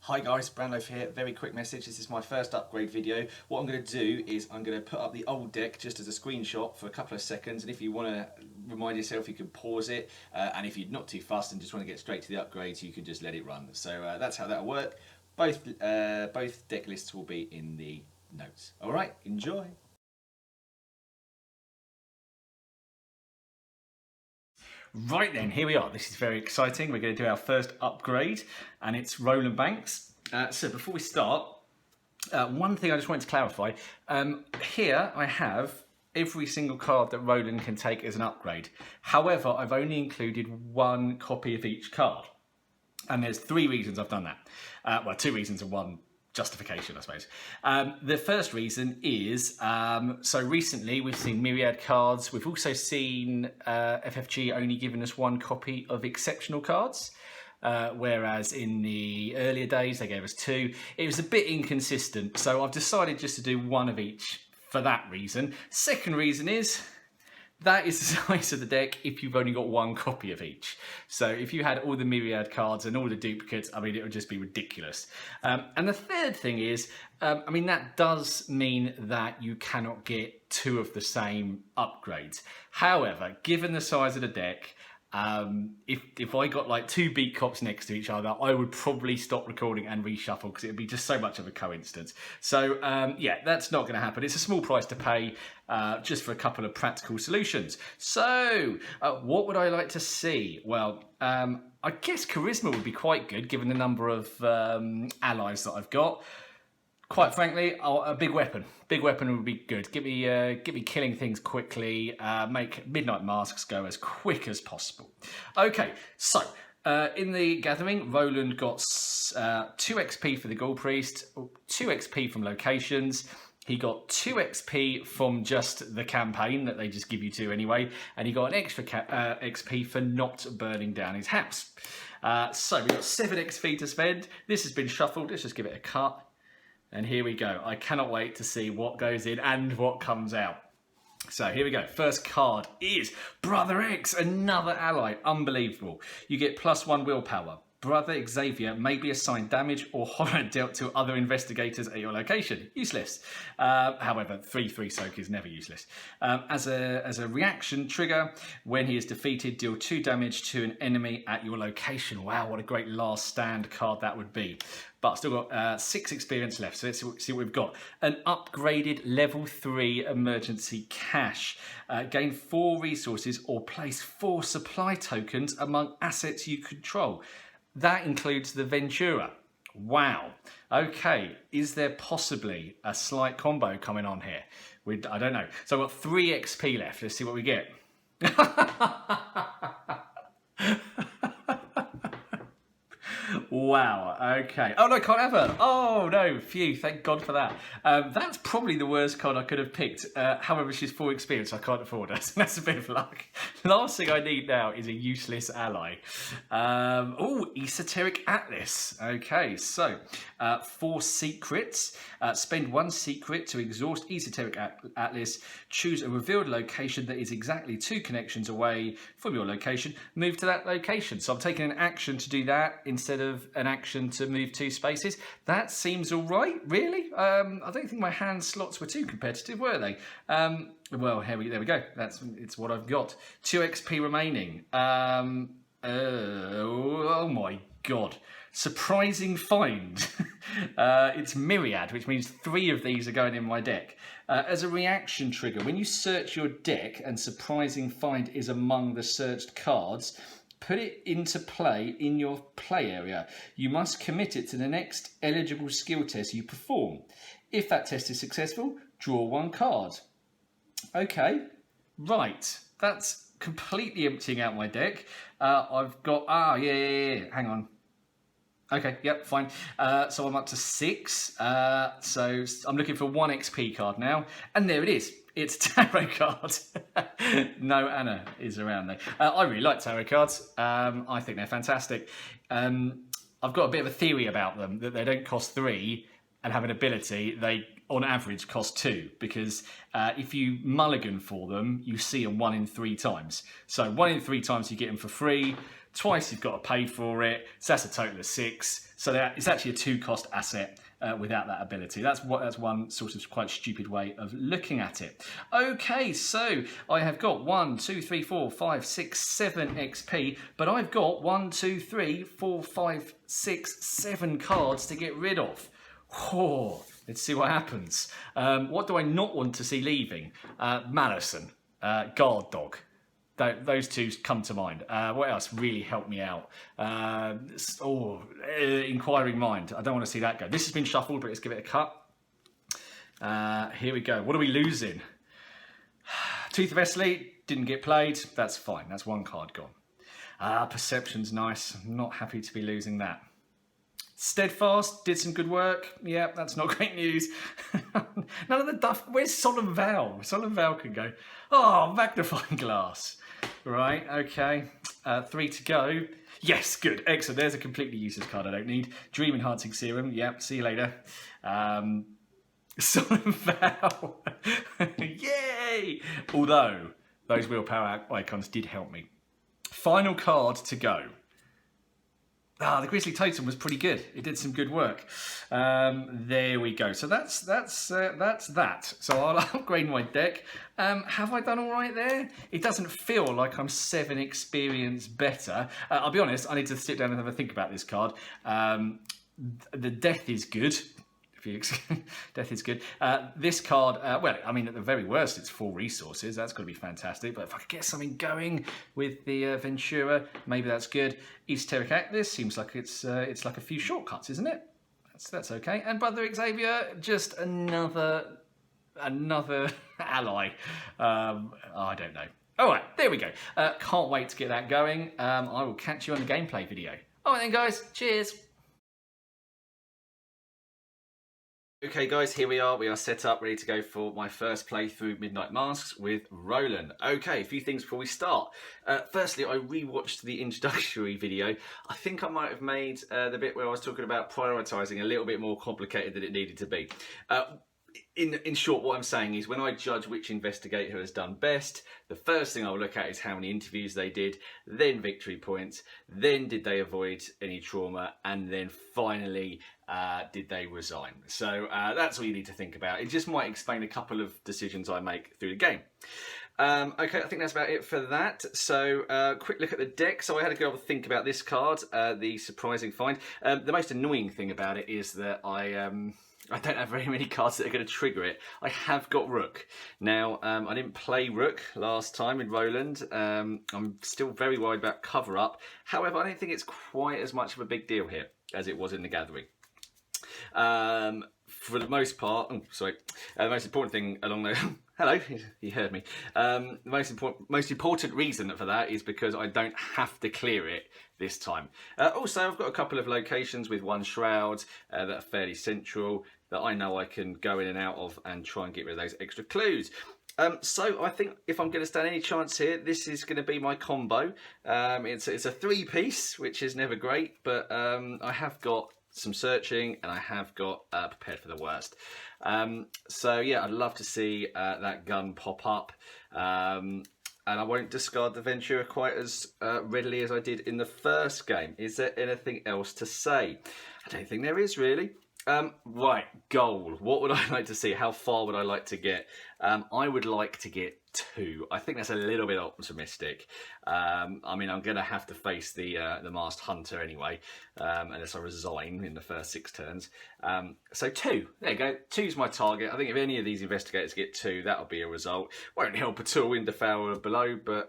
Hi guys, Brandloaf here. Very quick message. This is my first upgrade video. What I'm going to do is I'm going to put up the old deck just as a screenshot for a couple of seconds, and if you want to remind yourself, you can pause it, and if you're not too fussed and just want to get straight to the upgrades, you can just let it run. So that's how that'll work. Both deck lists will be in the notes. Alright, enjoy! Right then, here we are. This is very exciting. We're going to do our first upgrade, and it's Roland Banks. So before we start, one thing I just wanted to clarify. Here I have every single card that Roland can take as an upgrade. However, I've only included one copy of each card. And there's three reasons I've done that. Well, two reasons and one justification, I suppose. The first reason is, so recently we've seen myriad cards. We've also seen FFG only giving us one copy of exceptional cards, whereas in the earlier days they gave us two. It was a bit inconsistent, so I've decided just to do one of each for that reason. Second reason is, that is the size of the deck if you've only got one copy of each. So if you had all the myriad cards and all the duplicates, I mean, it would just be ridiculous. And the third thing is, I mean, that does mean that you cannot get two of the same upgrades. However, given the size of the deck, if I got like two beat cops next to each other, I would probably stop recording and reshuffle because it would be just so much of a coincidence. So yeah, that's not going to happen. It's a small price to pay just for a couple of practical solutions. So what would I like to see? Well, I guess charisma would be quite good given the number of allies that I've got. Quite frankly, a big weapon. Big weapon would be good. Get me killing things quickly. Make Midnight Masks go as quick as possible. Okay, so in the gathering, Roland got 2 XP for the Ghoul Priest, 2 XP from locations. He got 2 XP from just the campaign that they just give you to anyway, and he got an extra XP for not burning down his house. So we've got 7 XP to spend. This has been shuffled. Let's just give it a cut. And here we go. I cannot wait to see what goes in and what comes out. So here we go. First card is Brother X, another ally. Unbelievable. You get +1 willpower. Brother Xavier may be assigned damage or horror dealt to other investigators at your location. Useless. However, 3/3 soak is never useless. As a reaction trigger, when he is defeated, deal 2 damage to an enemy at your location. Wow, what a great last stand card that would be. But I've still got 6 experience left, so let's see what we've got. An upgraded level 3 emergency cache. Gain 4 resources or place 4 supply tokens among assets you control. That includes the Ventura. Wow. Okay, is there possibly a slight combo coming on here? I don't know. So I've got 3 XP left. Let's see what we get. Wow, okay. Oh no, I can't have her. Oh no, phew, thank God for that. That's probably the worst card I could have picked. However, she's full experience, I can't afford her, so that's a bit of luck. Last thing I need now is a useless ally. Oh, Esoteric Atlas. Okay, so 4 secrets. Spend 1 secret to exhaust Esoteric Atlas. Choose a revealed location that is exactly 2 connections away from your location. Move to that location. So I'm taking an action to do that instead of an action to move 2 spaces. That seems all right, really. I don't think my hand slots were too competitive, were they? Well, there we go. It's what I've got. 2 XP remaining. Oh my God. Surprising find. It's myriad, which means 3 of these are going in my deck. As a reaction trigger, when you search your deck and surprising find is among the searched cards, put it into play in your play area. You must commit it to the next eligible skill test you perform. If that test is successful, draw 1 card. Okay, right. That's completely emptying out my deck. I've got, yeah. Hang on. Okay, yep, fine. So I'm up to 6. So I'm looking for 1 XP card now. And there it is. It's tarot cards. No Anna is around there. I really like tarot cards. I think they're fantastic. I've got a bit of a theory about them, that they don't cost 3 and have an ability. They, on average, cost 2, because if you mulligan for them, you see them 1 in 3 times. So 1 in 3 times you get them for free. Twice you've got to pay for it, so that's a total of 6. So that it's actually a 2-cost asset without that ability. That's one sort of quite stupid way of looking at it. Okay, so I have got 1, 2, 3, 4, 5, 6, 7 XP, but I've got 1, 2, 3, 4, 5, 6, 7 cards to get rid of. Oh, let's see what happens. What do I not want to see leaving? Malison, Guard Dog. Those two come to mind. What else really helped me out? Inquiring Mind. I don't want to see that go. This has been shuffled, but let's give it a cut. Here we go. What are we losing? Tooth of Esli didn't get played. That's fine. That's 1 card gone. Perception's nice. I'm not happy to be losing that. Steadfast did some good work. Yeah, that's not great news. None of the duff. Where's Solemn Vow? Solemn Vow can go. Oh, Magnifying Glass. Right, okay. 3 to go. Yes, good. Excellent. There's a completely useless card I don't need. Dream Enhancing Serum. Yep, see you later. Solemn Vow. Yay! Although, those willpower icons did help me. Final card to go. The Grizzly Totem was pretty good. It did some good work. There we go. So that's that. So I'll upgrade my deck. Have I done all right there? It doesn't feel like I'm 7 experience better. I'll be honest, I need to sit down and have a think about this card. The Death is good. Death is good. This card, well, I mean, at the very worst, it's 4 resources. That's got to be fantastic. But if I could get something going with the Ventura, maybe that's good. Esoteric Atlas seems like it's like a few shortcuts, isn't it? That's okay. And Brother Xavier, just another ally. I don't know. All right, there we go. Can't wait to get that going. I will catch you on the gameplay video. All right then, guys. Cheers. Okay guys, here we are set up, ready to go for my first playthrough Midnight Masks with Roland. Okay, a few things before we start. Firstly, I rewatched the introductory video. I think I might have made the bit where I was talking about prioritising a little bit more complicated than it needed to be. In short, what I'm saying is when I judge which investigator has done best, the first thing I'll look at is how many interviews they did, then victory points, then did they avoid any trauma, and then finally, did they resign? So that's all you need to think about. It just might explain a couple of decisions I make through the game. Okay, I think that's about it for that. So quick look at the deck. So I had a good think about this card, the Surprising Find. The most annoying thing about it is that I don't have very many cards that are going to trigger it. I have got Rook. Now, I didn't play Rook last time in Roland. I'm still very worried about Cover Up. However, I don't think it's quite as much of a big deal here as it was in the Gathering. For the most part, the most important thing along the... Hello, you heard me. The most important reason for that is because I don't have to clear it this time. Also, I've got a couple of locations with 1 shroud that are fairly central that I know I can go in and out of and try and get rid of those extra clues. So I think if I'm going to stand any chance here, this is going to be my combo. It's a 3-piece, which is never great, but I have got some searching and I have got prepared for the worst. So yeah, I'd love to see that gun pop up. And I won't discard the Ventura quite as readily as I did in the first game. Is there anything else to say? I don't think there is really. Right, goal. What would I like to see? How far would I like to get? I would like to get 2. I think that's a little bit optimistic. I mean, I'm going to have to face the Masked Hunter anyway, unless I resign in the first 6 turns. So 2. There you go. 2's my target. I think if any of these investigators get 2, that'll be a result. Won't help at all in Defourer below, but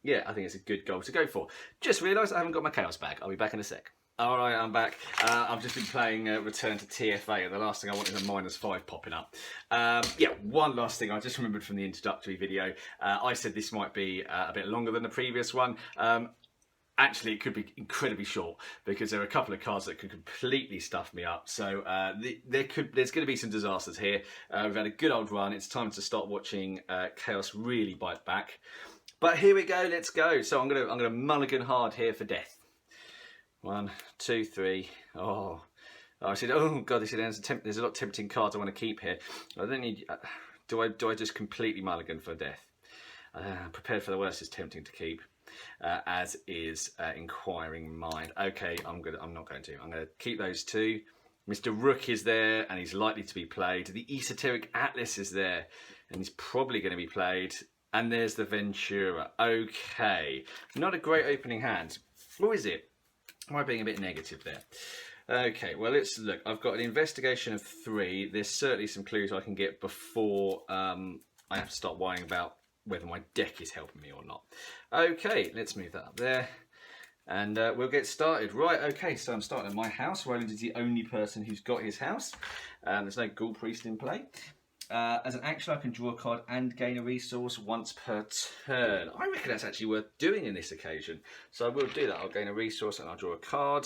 yeah, I think it's a good goal to go for. Just realised I haven't got my Chaos bag. I'll be back in a sec. Alright, I'm back. I've just been playing Return to TFA, and the last thing I want is a -5 popping up. Yeah, one last thing I just remembered from the introductory video. I said this might be a bit longer than the previous one. Actually, it could be incredibly short because there are a couple of cards that could completely stuff me up. So there's going to be some disasters here. We've had a good old run. It's time to start watching Chaos really bite back. But here we go. Let's go. So I'm gonna mulligan hard here for death. 1, 2, 3. Oh, I said, oh god, there's a lot of tempting cards I want to keep here. I don't need. Do I just completely mulligan for death? Prepared for the worst is tempting to keep. as is Inquiring Mind. Okay, I'm not going to. I'm going to keep those two. Mr. Rook is there, and he's likely to be played. The Esoteric Atlas is there, and he's probably going to be played. And there's the Ventura. Okay, not a great opening hand. Or is it? Am I being a bit negative there? Okay, well, let's look. I've got an investigation of 3. There's certainly some clues I can get before I have to start worrying about whether my deck is helping me or not. Okay, let's move that up there. And we'll get started. Right, okay, so I'm starting at my house. Roland is the only person who's got his house. There's no Ghoul Priest in play. As an action, I can draw a card and gain a resource once per turn. I reckon that's actually worth doing in this occasion. So I will do that. I'll gain a resource and I'll draw a card.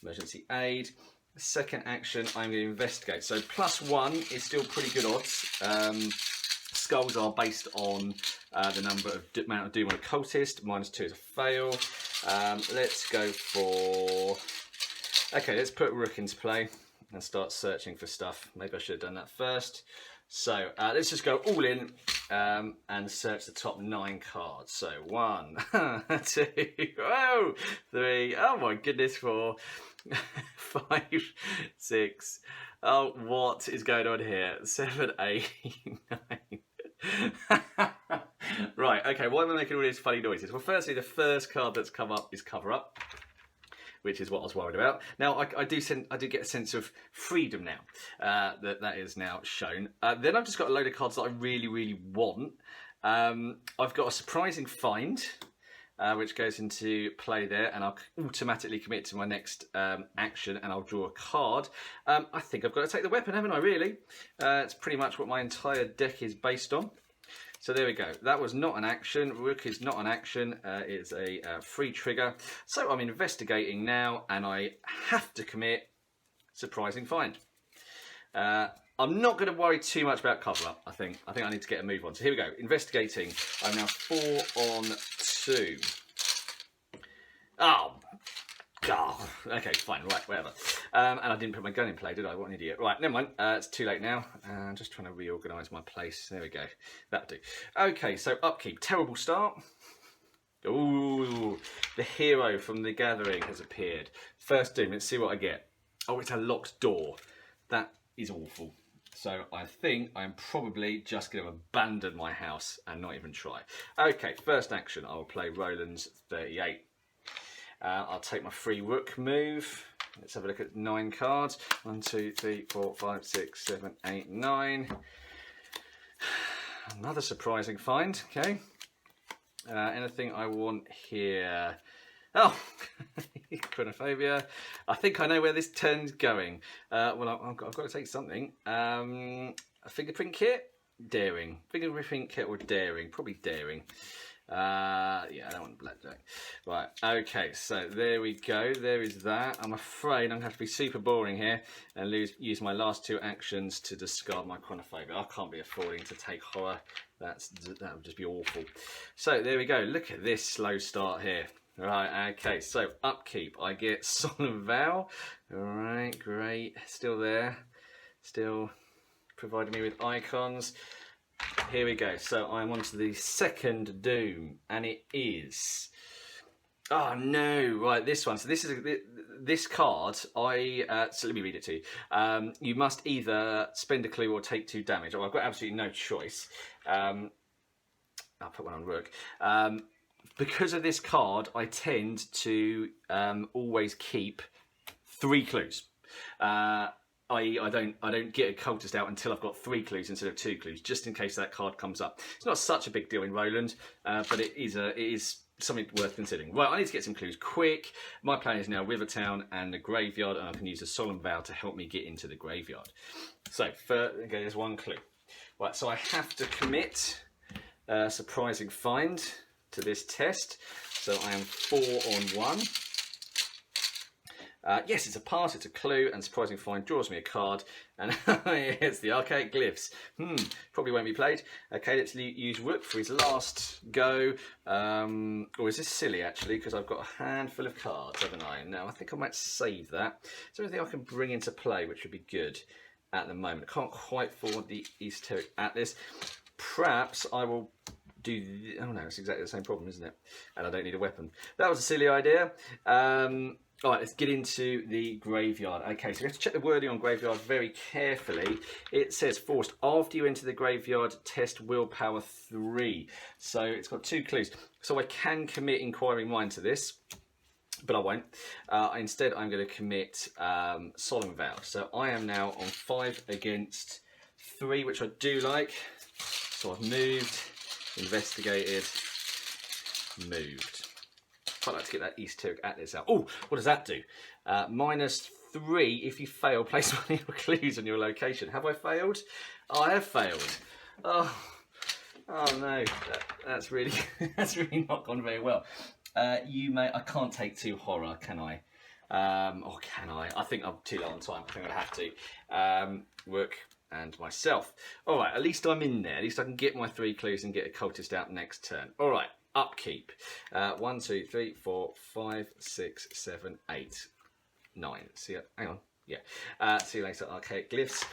Emergency aid. Second action, I'm going to investigate. So +1 is still pretty good odds. Skulls are based on the amount of doom on a cultist. -2 is a fail. Let's go for... Okay, let's put Rook into play and start searching for stuff. Maybe I should have done that first. So let's just go all in and search the top 9 cards. So 1, 2, 3, oh my goodness, 4, 5, 6. Oh, what is going on here? 7, 8, 9. Right, okay, why am I making all these funny noises? Well, firstly, the first card that's come up is Cover Up, which is what I was worried about. Now, I do get a sense of freedom now, that is now shown. Then I've just got a load of cards that I really, really want. I've got a Surprising Find, which goes into play there, and I'll automatically commit to my next action, and I'll draw a card. I think I've got to take the weapon, haven't I, really? It's pretty much what my entire deck is based on. So there we go. That was not an action. Rook is not an action. It's a free trigger. So I'm investigating now, and I have to commit Surprising Find. I'm not going to worry too much about Cover Up. I think I need to get a move on. So here we go. Investigating. I'm now 4 on 2. Oh. God. Okay, fine, right, whatever. And I didn't put my gun in play, did I? What an idiot. Right, never mind. It's too late now. I'm just trying to reorganise my place. There we go. That'll do. Okay, so upkeep. Terrible start. Ooh, the hero from the gathering has appeared. First doom. Let's see what I get. Oh, it's a locked door. That is awful. So I think I'm probably just going to abandon my house and not even try. Okay, first action. I will play Roland's 38. I'll take my free Rook move. Let's have a look at 9 cards. 1, 2, 3, 4, 5, 6, 7, 8, 9. Another Surprising Find. Okay. Anything I want here? Oh, Chronophobia. I think I know where this turn's going. Well, I've got to take something. A fingerprint kit? Daring. Fingerprint kit or daring? Probably daring. Yeah, I don't want blackjack. Right, okay, so there we go. There is that. I'm afraid I'm going to have to be super boring here and use my last 2 actions to discard my Chronophobia. I can't be affording to take horror. That would just be awful. So there we go. Look at this slow start here. Right, okay, so upkeep. I get Solemn Vow. Alright, great. Still there. Still providing me with icons. Here we go. So I'm on to the second doom, and it is... Oh no! Right, this one. So this card. So let me read it to you. You must either spend a clue or take 2 damage. Oh, I've got absolutely no choice. I'll put one on Rook. Because of this card, I tend to always keep 3 clues. I don't get a cultist out until I've got 3 clues instead of 2 clues, just in case that card comes up. It's not such a big deal in Roland, but it is something worth considering. Right, I need to get some clues quick. My plan is now Rivertown and the graveyard, and I can use a Solemn Vow to help me get into the graveyard. So, okay, there's 1 clue. Right, so I have to commit Surprising Find to this test. So I am 4 on 1. Yes, it's a pass, it's a clue, and Surprising Find draws me a card, and it's the Archaic Glyphs. Probably won't be played. Okay, let's use Rook for his last go. Or is this silly, actually, because I've got a handful of cards, haven't I? Now, I think I might save that. Is there anything I can bring into play which would be good at the moment? I can't quite afford the Esoteric Atlas. Perhaps I will oh no, it's exactly the same problem, isn't it? And I don't need a weapon. That was a silly idea. All right, let's get into the graveyard. Okay, so we have to check the wording on graveyard very carefully. It says forced after you enter the graveyard, test willpower 3. So it's got 2 clues. So I can commit inquiring mind to this, but I won't. Instead, I'm going to commit solemn vow. So I am now on 5 against 3, which I do like. So I've moved, investigated, moved. Quite like to get that esoteric atlas out. Oh, what does that do? -3 if you fail. Place one of your clues on your location. Have I failed? Oh, I have failed. Oh no, that's really that's really not gone very well. I can't take 2 horror, can I? Or can I? I think I'm too low on time. I think I'm gonna have to. Work and myself. All right, at least I'm in there. At least I can get my 3 clues and get a cultist out next turn. All right. Upkeep. 1, 2, 3, 4, 5, 6, 7, 8, 9. See, hang on. Yeah. See you later. Archaic glyphs.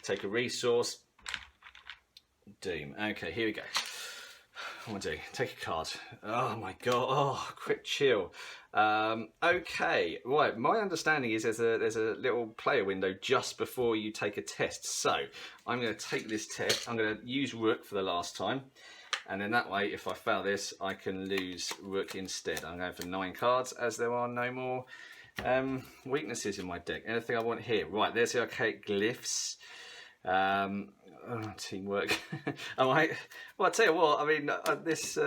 Take a resource. Doom. Okay, here we go. What do I do? Take a card. Oh my god. Oh, quick chill. Okay. Right. My understanding is there's a little player window just before you take a test. So I'm going to take this test. I'm going to use Rook for the last time. And then that way, if I fail this, I can lose Rook instead. I'm going for 9 cards, as there are no more weaknesses in my deck. Anything I want here? Right, there's the archaic glyphs. Teamwork. Well, I tell you what, I mean, this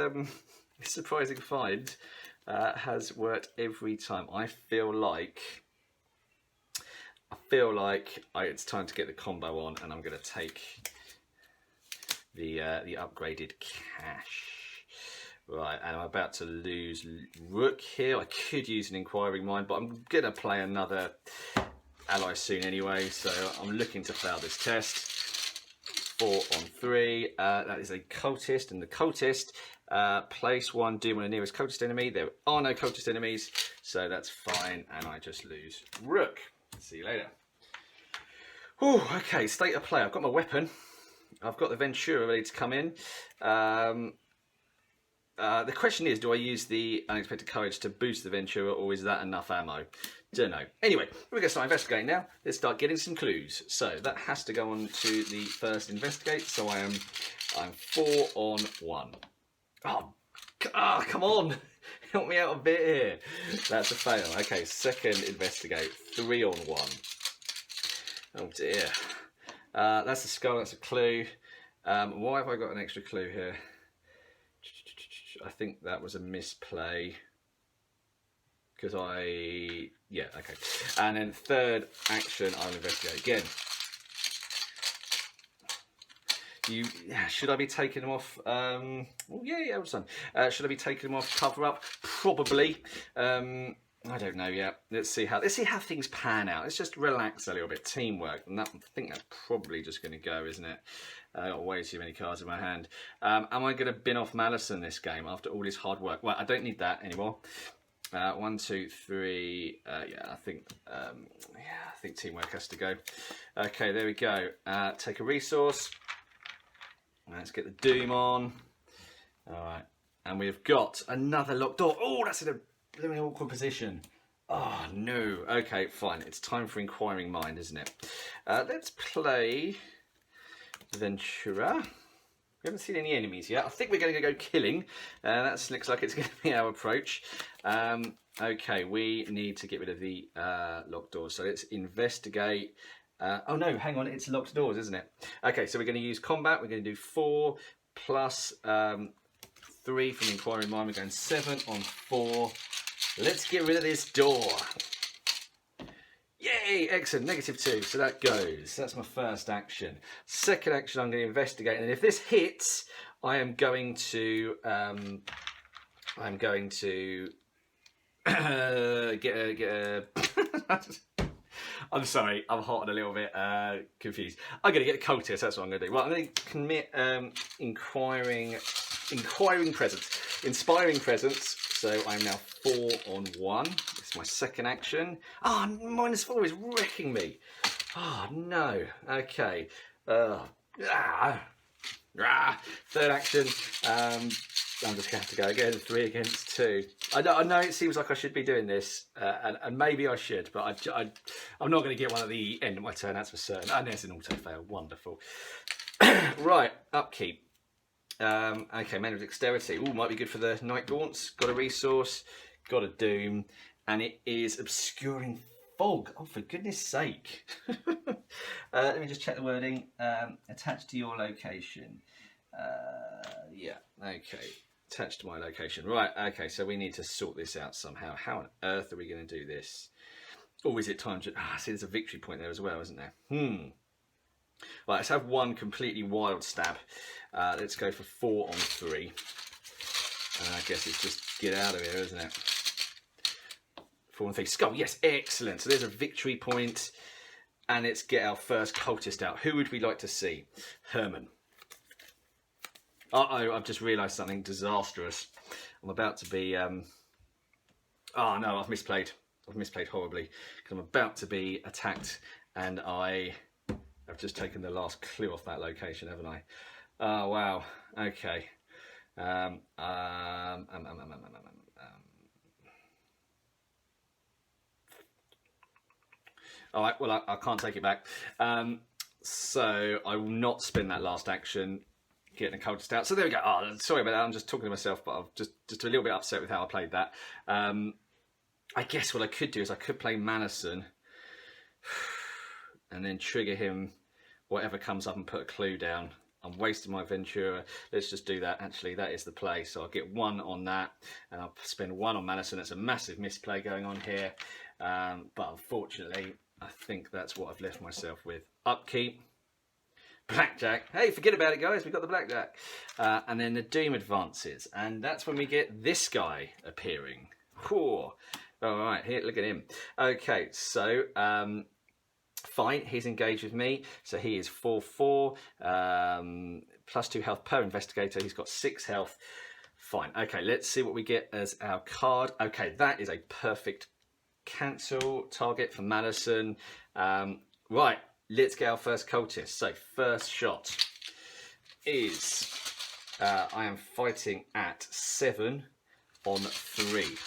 surprising find has worked every time. I feel like it's time to get the combo on, and I'm going to take the upgraded cash. Right, and I'm about to lose Rook here. I could use an inquiring mind, but I'm going to play another ally soon anyway, so I'm looking to fail this test. 4 on 3. That is a cultist, and the cultist place 1 doom on the nearest cultist enemy. There are no cultist enemies, so that's fine, and I just lose Rook. See you later. Ooh, okay, state of play. I've got my weapon. I've got the Ventura ready to come in. The question is, do I use the Unexpected Courage to boost the Ventura, or is that enough ammo? Don't know. Anyway, we're going to start investigating now. Let's start getting some clues. So that has to go on to the first investigate. So I'm 4 on 1. Oh, come on. Help me out a bit here. That's a fail. Okay, second investigate. 3 on 1. Oh dear. That's a skull, that's a clue. Why have I got an extra clue here? I think that was a misplay. Because yeah, okay. And then third action, I'll investigate again. Should I be taking them off? Oh yeah, well done. Should I be taking them off cover up? Probably. I don't know yet. Let's see how things pan out. Let's just relax a little bit. Teamwork, and I think that's probably just going to go, isn't it? I got way too many cards in my hand. Am I going to bin off Malison this game after all this hard work? Well, I don't need that anymore. 1, 2, 3. Yeah, I think teamwork has to go. Okay, there we go. Take a resource. Let's get the Doom on. All right, and we've got another locked door. Oh, that's in a blooming awkward position. Oh no. Okay, fine. It's time for Inquiring Mind, isn't it? Let's play Ventura. We haven't seen any enemies yet. I think we're going to go killing. That looks like it's going to be our approach. Okay, we need to get rid of the locked doors. So let's investigate. Oh no, hang on. It's locked doors, isn't it? Okay, so we're going to use combat. We're going to do 4 plus 3 from Inquiring Mind. We're going 7 on 4. Let's get rid of this door. Yay! Excellent. -2. So that goes. That's my first action. Second action, I'm going to investigate, and if this hits, I am going to get a. I'm sorry, I'm hot and a little bit confused. I'm going to get a cultist. That's what I'm going to do. Right, I'm going to commit inspiring presence. So I'm now 4 on 1. It's my second action. Ah, oh, -4 is wrecking me. Oh no. Okay. Third action. I'm just going to have to go again. 3 against 2. I know it seems like I should be doing this, and maybe I should, but I'm not going to get one at the end of my turn. That's for certain. And there's an auto fail. Wonderful. Right, upkeep. Okay, Man of Dexterity. Ooh, might be good for the Night Gaunts. Got a resource. Got a Doom, and it is Obscuring Fog. Oh, for goodness sake. Let me just check the wording. Attached to your location. Yeah, okay. Attached to my location. Right, okay, so we need to sort this out somehow. How on earth are we going to do this? Or is it time to... see, there's a victory point there as well, isn't there? Right, let's have one completely wild stab. Let's go for 4 on 3. I guess it's just get out of here, isn't it? 4 on 3. Skull, yes, excellent. So there's a victory point. And let's get our first cultist out. Who would we like to see? Herman. Uh-oh, I've just realised something disastrous. I'm about to be... Oh, no, I've misplayed. I've misplayed horribly. Because I'm about to be attacked. And I've just taken the last clue off that location, haven't I? Oh, wow. Okay. All right, well, I can't take it back. So I will not spend that last action getting a cultist out. So there we go. Oh, sorry about that. I'm just talking to myself, but I'm just a little bit upset with how I played that. I guess what I could do is I could play Manison and then trigger him, whatever comes up, and put a clue down. I'm wasting my Ventura. Let's just do that. Actually, that is the play. So I'll get 1 on that, and I'll spend 1 on Manison. That's a massive misplay going on here. But unfortunately, I think that's what I've left myself with. Upkeep. Blackjack. Hey, forget about it, guys. We've got the blackjack. And then the Doom advances. And that's when we get this guy appearing. Whew. All right, here, look at him. Okay, so... fine, he's engaged with me, so he is 4/4, +2 health per investigator. He's got 6 health. Fine. Okay, let's see what we get as our card. Okay, that is a perfect cancel target for Madison. Right, let's get our first cultist. So first shot is I am fighting at 7 on 3,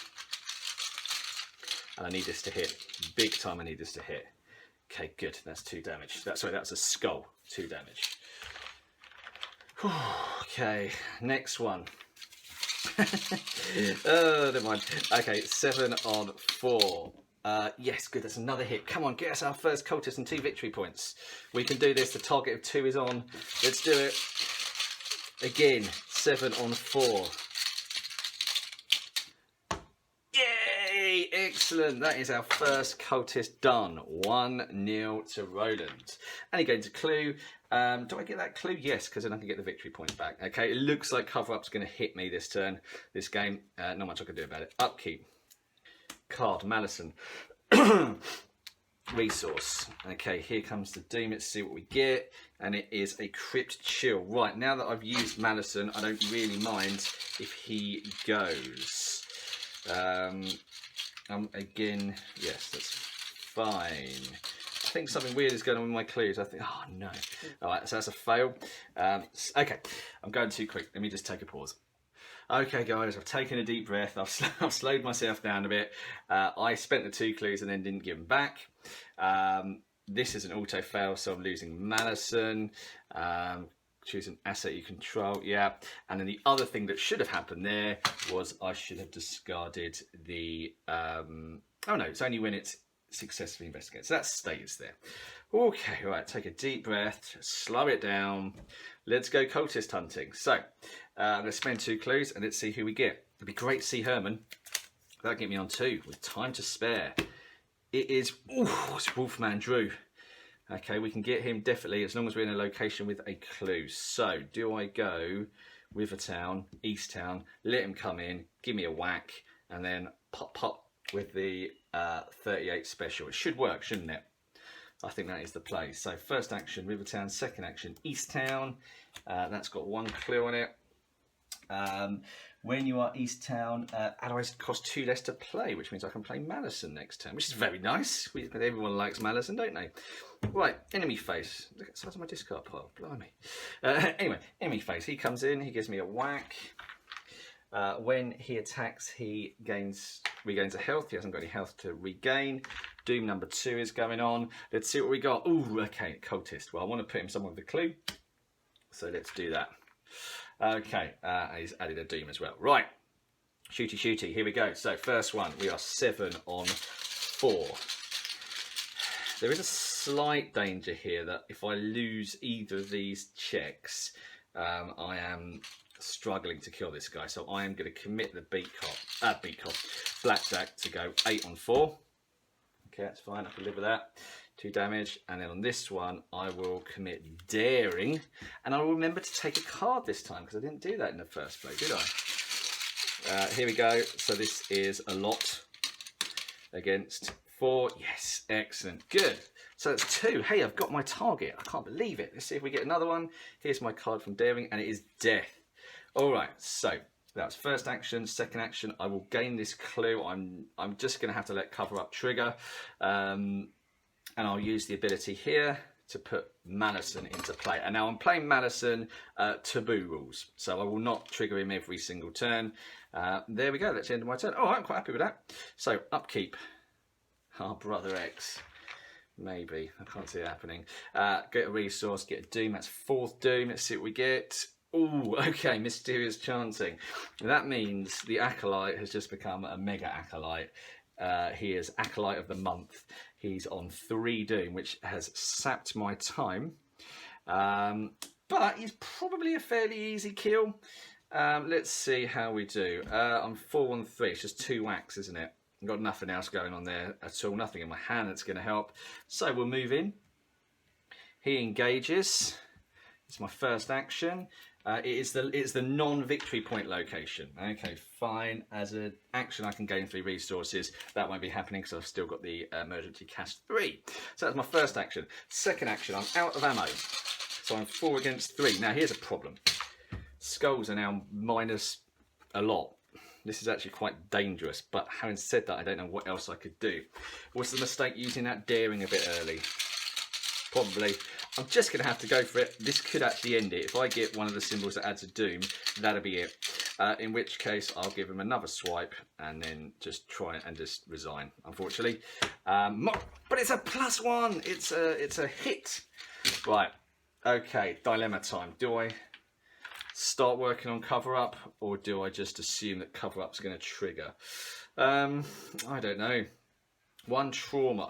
and I need this to hit big time. I need this to hit. Okay, good. That's 2 damage. That's a skull. 2 damage. Okay, next one. Oh, never mind. Okay, 7 on 4. Yes, good. That's another hit. Come on, get us our first cultist and 2 victory points. We can do this. The target of 2 is on. Let's do it. Again, 7 on 4. Yay! Excellent. That is our first cultist done. 1-0 to Roland. And he gains a clue. Do I get that clue? Yes, because then I can get the victory point back. Okay, it looks like cover-up's going to hit me this turn, this game. Not much I can do about it. Upkeep. Card, Malison. Resource. Okay, here comes the Doom. Let's see what we get. And it is a Crypt Chill. Right, now that I've used Malison, I don't really mind if he goes. Again, yes, that's fine. I think something weird is going on with my clues. I think, oh no. All right, so that's a fail. Okay, I'm going too quick. Let me just take a pause. Okay, guys, I've taken a deep breath. I've slowed myself down a bit. I spent the 2 clues and then didn't give them back. This is an auto fail, so I'm losing Malison. Choose an asset you control, yeah. And then the other thing that should have happened there was I should have discarded the... oh no, it's only when it's successfully investigated. So that stays there. Okay, right, take a deep breath, slow it down. Let's go cultist hunting. So, I'm going to spend 2 clues and let's see who we get. It'd be great to see Herman. That'll get me on 2 with time to spare. It is... Ooh, it's Wolfman Drew. Okay, we can get him definitely as long as we're in a location with a clue. So, do I go Rivertown, East Town, let him come in, give me a whack, and then pop with the 38 special? It should work, shouldn't it? I think that is the play. So, first action, Rivertown. Second action, East Town. That's got 1 clue on it. When you are East Town, allies cost 2 less to play, which means I can play Malison next turn, which is very nice. Everyone likes Malison, don't they? Right, enemy face. Look at the size of my discard pile, blimey. Anyway, enemy face. He comes in, he gives me a whack. When he attacks, he regains a health. He hasn't got any health to regain. Doom number 2 is going on. Let's see what we got. Ooh, okay, Cultist. Well, I want to put him somewhere with a clue, so let's do that. Okay, he's added a Doom as well. Right, shooty, here we go. So first one, we are 7 on 4. There is a slight danger here that if I lose either of these checks, I am struggling to kill this guy. So I am going to commit the Blackjack to go 8 on 4. Okay, that's fine, I can live with that. 2 damage, and then on this one I will commit Daring, and I will remember to take a card this time because I didn't do that in the first place, did I? Here we go. So this is a lot against 4. Yes, excellent, good. So that's 2. Hey, I've got my target. I can't believe it. Let's see if we get another one. Here's my card from Daring, and it is Death. All right, so that's first action. Second action, I will gain this clue. I'm just going to have to let cover up trigger. And I'll use the ability here to put Malison into play. And now I'm playing Malison taboo rules, so I will not trigger him every single turn. There we go, that's the end of my turn. Oh, I'm quite happy with that. So, upkeep. Oh, Brother X. Maybe, I can't see it happening. Get a resource, get a Doom, that's 4th Doom. Let's see what we get. Ooh, okay, Mysterious Chanting. That means the Acolyte has just become a Mega Acolyte. He is Acolyte of the Month. He's on 3 Doom, which has sapped my time. But he's probably a fairly easy kill. Let's see how we do. I'm 4 on 3. It's just 2 whacks, isn't it? I've got nothing else going on there at all. Nothing in my hand that's going to help. So we'll move in. He engages. It's my first action. It's the non-victory point location. Okay, fine. As an action, I can gain 3 resources. That won't be happening because I've still got the emergency cast 3. So that's my first action. Second action, I'm out of ammo. So I'm 4 against 3. Now, here's a problem. Skulls are now minus a lot. This is actually quite dangerous. But having said that, I don't know what else I could do. What's the mistake using that Daring a bit early? Probably. I'm just going to have to go for it. This could actually end it. If I get one of the symbols that adds a Doom, that'll be it. In which case, I'll give him another swipe and then just try and just resign, unfortunately. But it's a +1. It's a hit. Right. Okay, dilemma time. Do I start working on cover-up, or do I just assume that cover-up's going to trigger? I don't know. 1 trauma.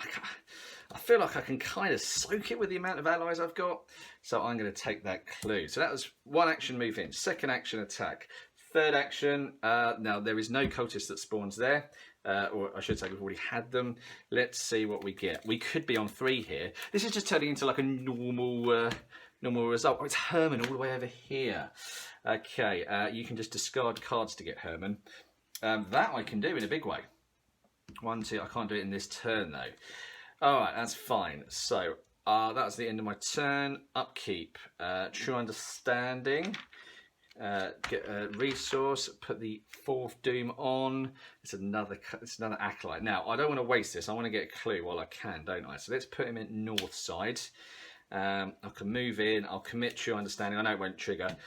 I feel like I can kind of soak it with the amount of allies I've got. So I'm going to take that clue. So that was 1 action move in. Second action attack. Third action. Now there is no cultist that spawns there. Or I should say we've already had them. Let's see what we get. We could be on 3 here. This is just turning into like a normal result. Oh, it's Herman all the way over here. Okay, you can just discard cards to get Herman. That I can do in a big way. 1, 2. I can't do it in this turn though. All right, that's fine. So that's the end of my turn. Upkeep, True Understanding. Get a resource. Put the 4th Doom on. It's another Acolyte. Now I don't want to waste this. I want to get a clue while I can, don't I? So let's put him in north side. I can move in. I'll commit True Understanding. I know it won't trigger.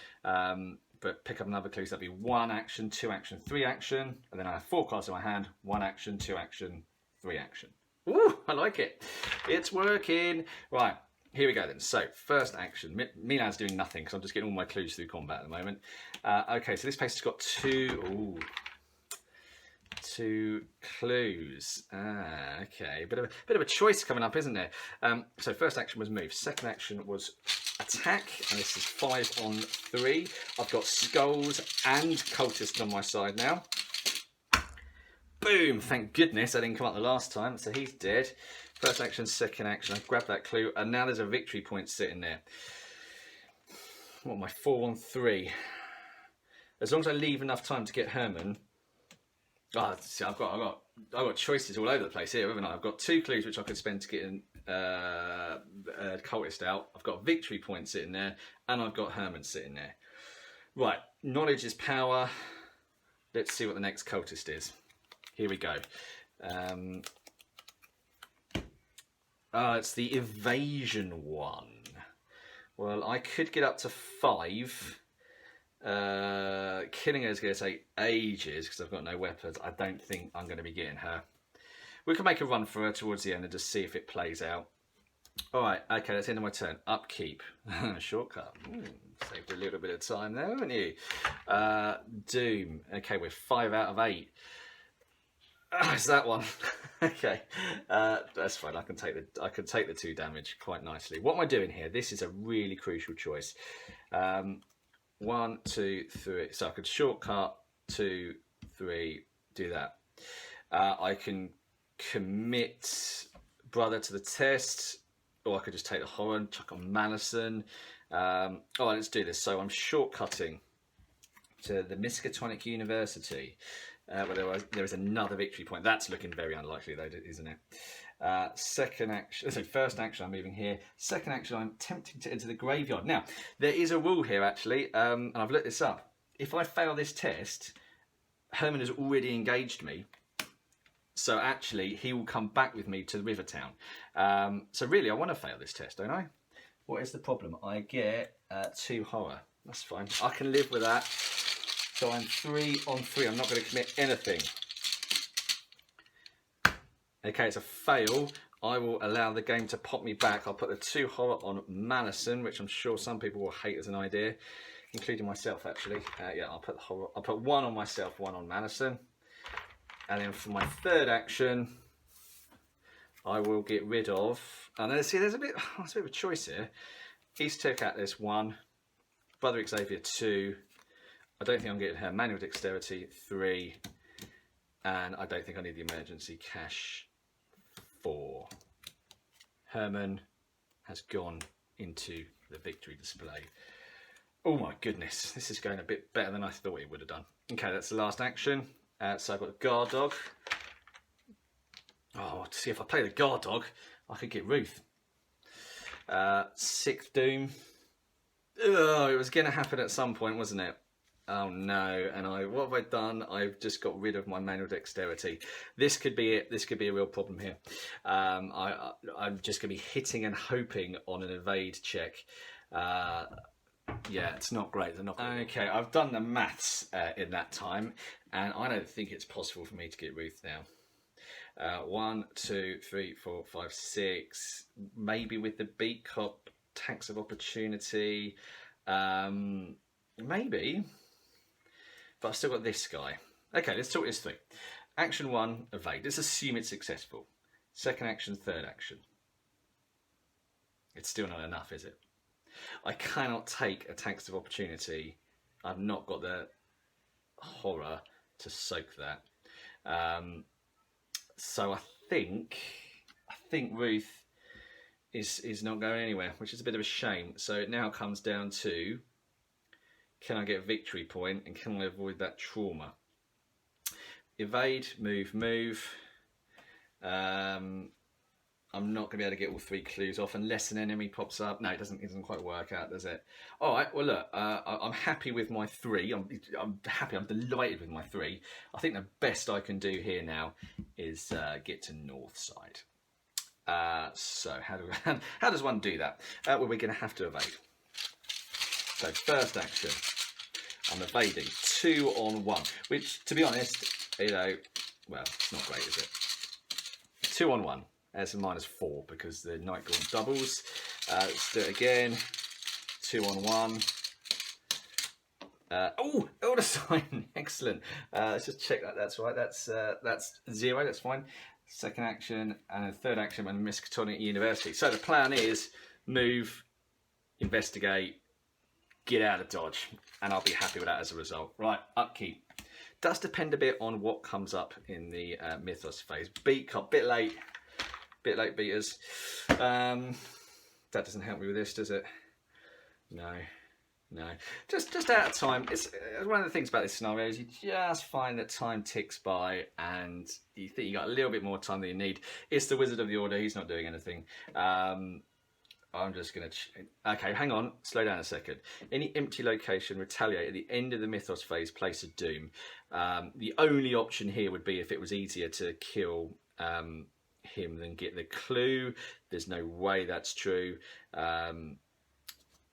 But pick up another clue. So that'd be 1 action, 2 action, 3 action, and then I have 4 cards in my hand. 1 action, 2 action, 3 action. Ooh, I like it. It's working. Right, here we go then. So, first action. Milan's doing nothing because I'm just getting all my clues through combat at the moment. Okay, so this place has got 2 clues. Okay, bit of a choice coming up, isn't there? So, first action was move. Second action was attack, and this is 5 on 3. I've got skulls and cultists on my side now. Boom! Thank goodness I didn't come up the last time, so he's dead. First action, second action. I grabbed that clue, and now there's a victory point sitting there. What am I, 4 on 3? As long as I leave enough time to get Herman. See, I've got choices all over the place here, haven't I? I've got 2 clues which I could spend to get cultist out. I've got victory point sitting there, and I've got Herman sitting there. Right, knowledge is power. Let's see what the next cultist is. Here we go. It's the evasion one. Well, I could get up to 5. Killing her is going to take ages because I've got no weapons. I don't think I'm going to be getting her. We can make a run for her towards the end and just see if it plays out. All right, okay, that's the end of my turn. Upkeep. Shortcut. Saved a little bit of time there, haven't you? Doom. Okay, we're 5 out of 8. It's that one. Okay, that's fine. I can take the 2 damage quite nicely. What am I doing here? This is a really crucial choice. 1, 2, 3. So I could shortcut 2, 3. Do that. I can commit brother to the test, or I could just take the horror and chuck on Malison. Let's do this. So I'm shortcutting to the Miskatonic University. Where there is another victory point. That's looking very unlikely though, isn't it? Second action, so first action I'm moving here. Second action I'm attempting to enter the graveyard. Now, there is a rule here actually, and I've looked this up. If I fail this test, Herman has already engaged me. So actually, he will come back with me to the river town. So really, I want to fail this test, don't I? What is the problem? I get 2 horror. That's fine. I can live with that. So I'm 3 on 3. I'm not going to commit anything. Okay, it's a fail. I will allow the game to pop me back. I'll put the 2 horror on Malison, which I'm sure some people will hate as an idea, including myself actually. Yeah, I'll put the horror. I'll put 1 on myself, 1 on Malison. And then for my third action, I will get rid of. And then see, there's a bit of a choice here. East took out this 1, Brother Xavier 2. I don't think I'm getting her manual dexterity 3, and I don't think I need the emergency cash 4. Herman has gone into the victory display. Oh my goodness, this is going a bit better than I thought it would have done. Okay, that's the last action. So I've got the guard dog. Oh, to see if I play the guard dog, I could get Ruth. 6th Doom. Oh, it was going to happen at some point, wasn't it? Oh no, and what have I done? I've just got rid of my manual dexterity. This could be it. This could be a real problem here. I'm just going to be hitting and hoping on an evade check. Yeah, it's not great. They're not great. Okay, I've done the maths in that time, and I don't think it's possible for me to get Ruth now. 1, 2, 3, 4, 5, 6. Maybe with the beat cop tax of opportunity. Maybe. But I've still got this guy. Okay, let's talk this through. Action 1, evade. Let's assume it's successful. Second action, third action. It's still not enough, is it? I cannot take a tax of opportunity. I've not got the horror to soak that. So I think Ruth is not going anywhere, which is a bit of a shame. So it now comes down to, can I get a victory point and can I avoid that trauma? Evade, move. I'm not going to be able to get all 3 clues off unless an enemy pops up. No, it doesn't quite work out, does it? All right, well, look, I'm happy with my 3. I'm happy, I'm delighted with my 3. I think the best I can do here now is get to north side. So how does one do that? Well, we're going to have to evade. So first action, I'm evading 2 on 1, which, to be honest, well, it's not great, is it? 2 on 1. There's a -4 because the Night Gaunt doubles. Let's do it again. 2 on 1. Elder Sign, excellent. Let's just check that that's right. That's 0. That's fine. Second action and third action and Miskatonic University. So the plan is move, investigate, get out of dodge, and I'll be happy with that as a result. Right, upkeep. Does depend a bit on what comes up in the Mythos phase. Beat cop, bit late beaters. That doesn't help me with this, does it? No. Just out of time. It's one of the things about this scenario is you just find that time ticks by and you think you got a little bit more time than you need. It's the Wizard of the Order. He's not doing anything. I'm just going to... Okay, hang on. Slow down a second. Any empty location, retaliate. At the end of the Mythos phase, place a Doom. The only option here would be if it was easier to kill him than get the clue. There's no way that's true.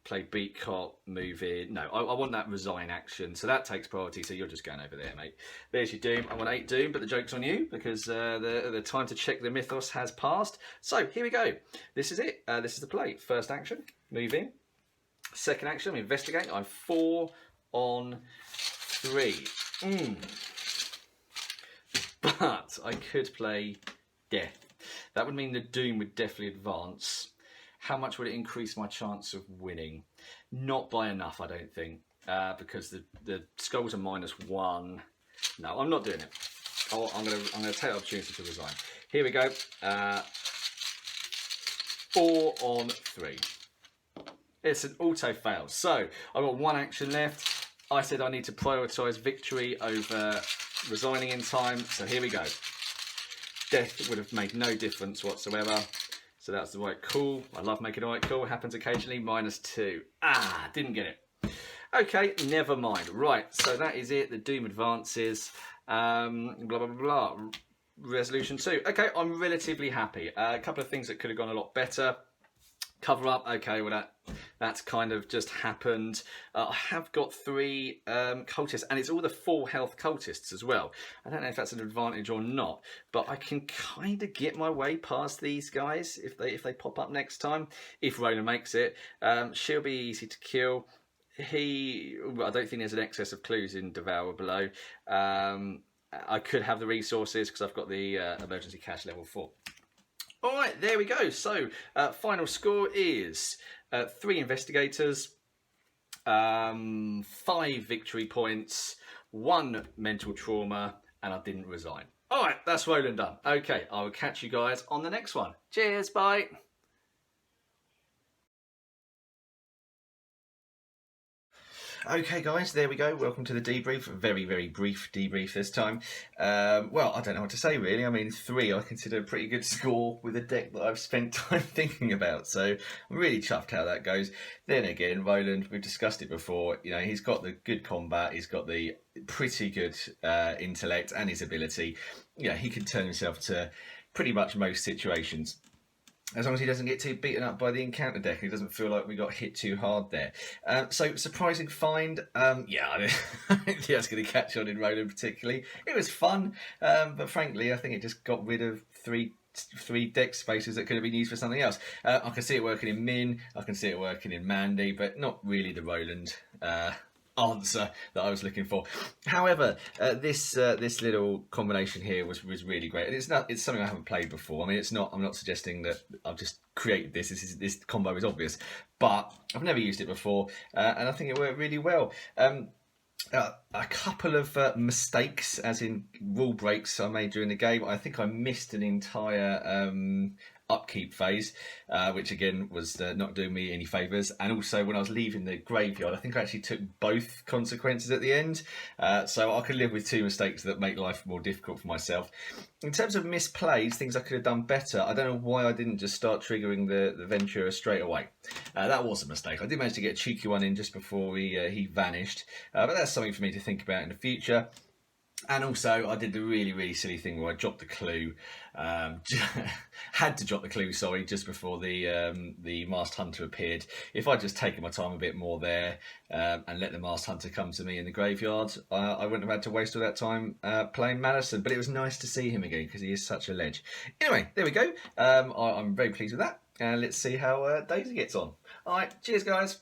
Play beat cop, move in. No, I want that resign action. So that takes priority. So you're just going over there, mate. There's your Doom. I want 8 Doom, but the joke's on you because the time to check the Mythos has passed. So here we go. This is it. This is the play. First action, move in. Second action, investigate. I'm 4 on 3. But I could play death. That would mean the Doom would definitely advance. How much would it increase my chance of winning? Not by enough, I don't think, because the skulls are -1. No, I'm not doing it. I'm gonna take the opportunity to resign. Here we go. 4 on 3. It's an auto fail. So I've got 1 action left. I said I need to prioritise victory over resigning in time. So here we go. Death would have made no difference whatsoever. So that's the right call. I love making the right call. It happens occasionally. -2. Didn't get it. Okay, never mind. Right, so that is it. The Doom advances. Blah, blah, blah, blah. Resolution 2. Okay, I'm relatively happy. A couple of things that could have gone a lot better. Cover up. Okay, well that's kind of just happened. I have got 3 cultists, and it's all the full health cultists as well. I don't know if that's an advantage or not, but I can kind of get my way past these guys if they pop up next time. If Roland makes it, she'll be easy to kill. I don't think there's an excess of clues in Devour below. I could have the resources because I've got the emergency cash level 4. All right, there we go. So final score is 3 investigators, 5 victory points, 1 mental trauma, and I didn't resign. All right, that's Roland done. Okay, I will catch you guys on the next one. Cheers, bye. Okay guys, there we go. Welcome to the debrief. Very, very brief debrief this time. Well, I don't know what to say really. I mean, 3 I consider a pretty good score with a deck that I've spent time thinking about. So I'm really chuffed how that goes. Then again, Roland, we've discussed it before. You know, he's got the good combat. He's got the pretty good intellect and his ability. You know, he can turn himself to pretty much most situations. As long as he doesn't get too beaten up by the encounter deck, he doesn't feel like we got hit too hard there. So surprising find, yeah, I don't think that's going to catch on in Roland particularly. It was fun, but frankly, I think it just got rid of three deck spaces that could have been used for something else. I can see it working in Min, I can see it working in Mandy, but not really the Roland answer that I was looking for. However, this little combination here was really great, and it's something I haven't played before. I mean, I'm not suggesting that I've just created this. This combo is obvious, but I've never used it before, and I think it worked really well. A couple of mistakes, as in rule breaks, I made during the game. I think I missed an entire upkeep phase, which again was not doing me any favours. And also when I was leaving the graveyard, I think I actually took both consequences at the end. So I could live with 2 mistakes that make life more difficult for myself. In terms of misplays, things I could have done better. I don't know why I didn't just start triggering the Ventura straight away. That was a mistake. I did manage to get a cheeky one in just before he vanished. But that's something for me to think about in the future. And also, I did the really silly thing where I dropped the clue. Had to drop the clue, sorry, just before the Masked Hunter appeared. If I'd just taken my time a bit more there and let the Masked Hunter come to me in the graveyard, I wouldn't have had to waste all that time playing Madison. But it was nice to see him again because he is such a ledge. Anyway, there we go. I'm very pleased with that. And let's see how Daisy gets on. All right, cheers, guys.